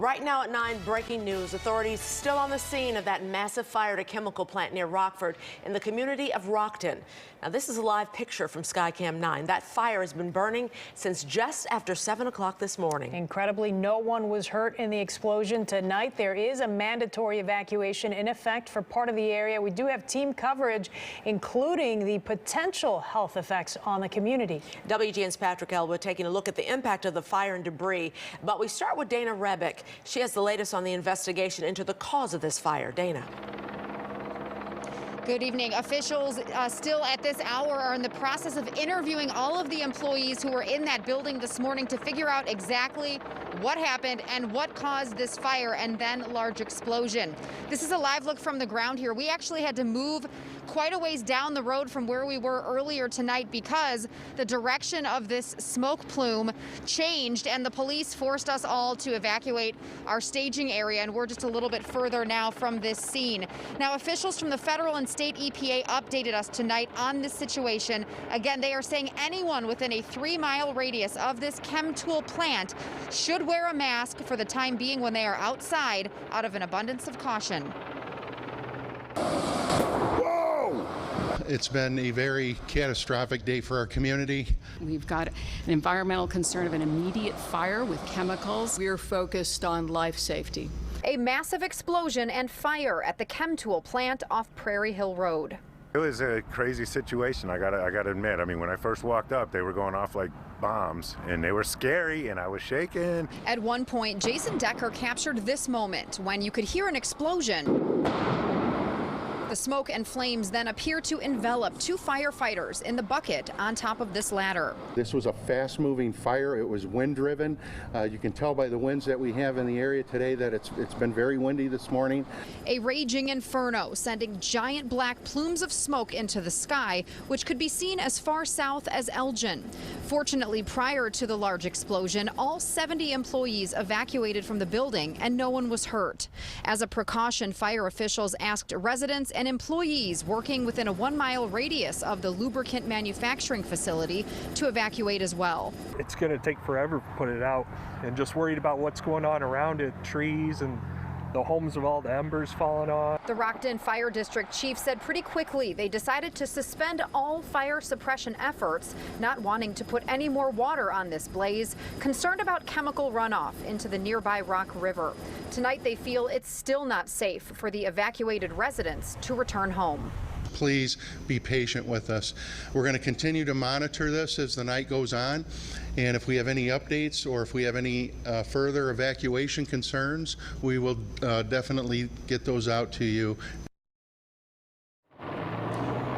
Right now at 9, breaking news. Authorities still on the scene of that massive fire at a chemical plant near Rockford in the community of Rockton. Now, this is a live picture from Skycam 9. That fire has been burning since just after 7 o'clock this morning. Incredibly, no one was hurt in the explosion tonight. There is a mandatory evacuation in effect for part of the area. We do have team coverage, including the potential health effects on the community. WGN's Patrick Elwood taking a look at the impact of the fire and debris. But we start with Dana Rebick. She has the latest on the investigation into the cause of this fire. Dana. Good evening. Officials still at this hour are in the process of interviewing all of the employees who were in that building this morning to figure out exactly what happened and what caused this fire and then large explosion. This is a live look from the ground here. We actually had to move quite a ways down the road from where we were earlier tonight because the direction of this smoke plume changed and the police forced us all to evacuate our staging area, and we're just a little bit further now from this scene. Now, officials from the federal and state EPA updated us tonight on this situation. Again, they are saying anyone within a 3-mile radius of this Chemtool plant should wear a mask for the time being when they are outside out of an abundance of caution. It's been a very catastrophic day for our community. We've got an environmental concern of an immediate fire with chemicals. We're focused on life safety. A massive explosion and fire at the Chemtool plant off Prairie Hill Road. It was a crazy situation, I gotta admit. I mean, when I first walked up, they were going off like bombs, and they were scary, and I was shaking. At one point, Jason Decker captured this moment when you could hear an explosion. The smoke and flames then appear to envelop 2 firefighters in the bucket on top of this ladder. This was a fast-moving fire. It was wind-driven. You can tell by the winds that we have in the area today that it's been very windy this morning. A raging inferno sending giant black plumes of smoke into the sky, which could be seen as far south as Elgin. Fortunately, prior to the large explosion, all 70 employees evacuated from the building and no one was hurt. As a precaution, fire officials asked residents and employees working within a 1-mile radius of the lubricant manufacturing facility to evacuate as well. It's going to take forever to put it out, and just worried about what's going on around it, trees and the homes of all the embers falling on. The Rockton Fire District chief said pretty quickly they decided to suspend all fire suppression efforts, not wanting to put any more water on this blaze, concerned about chemical runoff into the nearby Rock River. Tonight they feel it's still not safe for the evacuated residents to return home. Please be patient with us. We're going to continue to monitor this as the night goes on, and if we have any updates or if we have any further evacuation concerns, we will definitely get those out to you.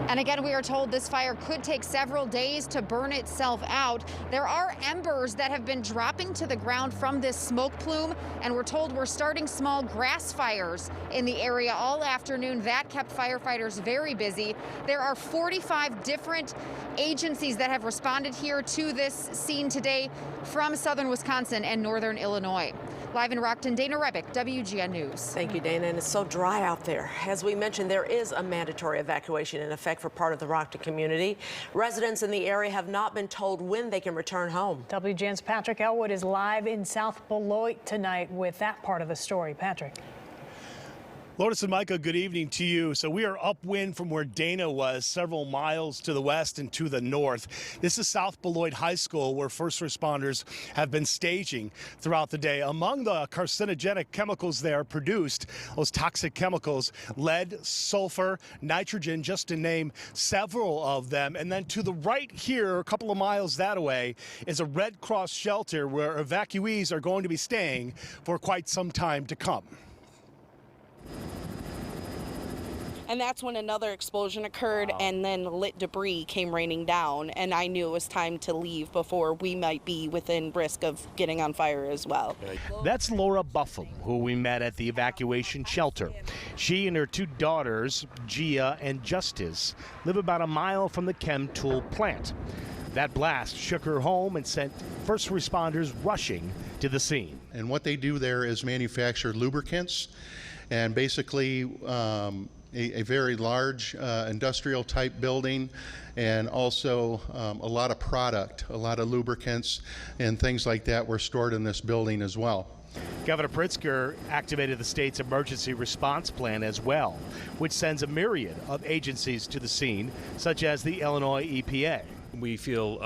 And again, we are told this fire could take several days to burn itself out. There are embers that have been dropping to the ground from this smoke plume, and we're told we're starting small grass fires in the area all afternoon. That kept firefighters very busy. There are 45 different agencies that have responded here to this scene today from southern Wisconsin and northern Illinois. Live in Rockton, Dana Rebick, WGN News. Thank you, Dana. And it's so dry out there. As we mentioned, there is a mandatory evacuation in effect for part of the Rockton community. Residents in the area have not been told when they can return home. WGN's Patrick Elwood is live in South Beloit tonight with that part of the story. Patrick. Lourdes and Micah, good evening to you. So we are upwind from where Dana was, several miles to the west and to the north. This is South Beloit High School, where first responders have been staging throughout the day. Among the carcinogenic chemicals there produced, those toxic chemicals, lead, sulfur, nitrogen, just to name several of them. And then to the right here, a couple of miles that way, is a Red Cross shelter where evacuees are going to be staying for quite some time to come. And that's when another explosion occurred, and then lit debris came raining down, and I knew it was time to leave before we might be within risk of getting on fire as well. That's Laura Buffum, who we met at the evacuation shelter. She and her 2 daughters, Gia and Justice, live about a mile from the Chemtool plant. That blast shook her home and sent first responders rushing to the scene. And what they do there is manufacture lubricants, and basically a very large industrial type building, and also a lot of product, a lot of lubricants and things like that were stored in this building as well. Governor Pritzker activated the state's emergency response plan as well, which sends a myriad of agencies to the scene, such as the Illinois EPA. We feel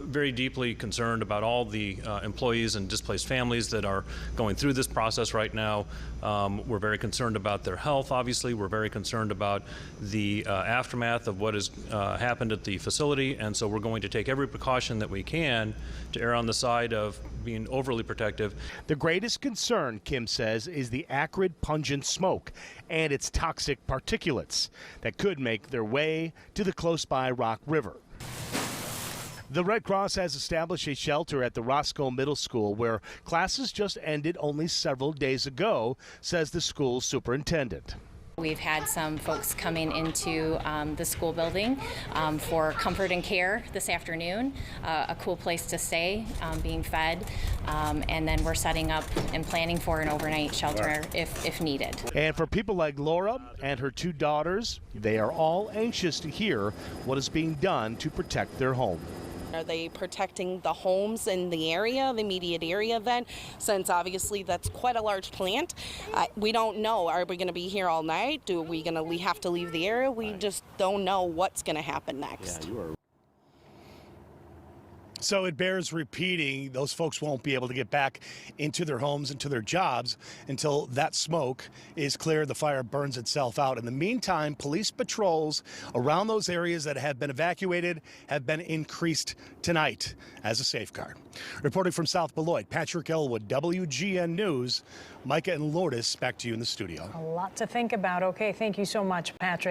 very deeply concerned about all the employees and displaced families that are going through this process right now. We're very concerned about their health, obviously. We're very concerned about the aftermath of what has happened at the facility, and so we're going to take every precaution that we can to err on the side of being overly protective. The greatest concern, Kim says, is the acrid, pungent smoke and its toxic particulates that could make their way to the close-by Rock River. The Red Cross has established a shelter at the Roscoe Middle School where classes just ended only several days ago, says the school superintendent. We've had some folks coming into the school building for comfort and care this afternoon, a cool place to stay, being fed, and then we're setting up and planning for an overnight shelter if needed. And for people like Laura and her 2 daughters, they are all anxious to hear what is being done to protect their home. Are they protecting the homes in the area, the immediate area then? Since obviously that's quite a large plant. We don't know. Are we going to be here all night? Do we have to leave the area? We just don't know what's going to happen next. So it bears repeating, those folks won't be able to get back into their homes, into their jobs, until that smoke is clear, the fire burns itself out. In the meantime, police patrols around those areas that have been evacuated have been increased tonight as a safeguard. Reporting from South Beloit, Patrick Elwood, WGN News. Micah and Lourdes, back to you in the studio. A lot to think about. Okay, thank you so much, Patrick.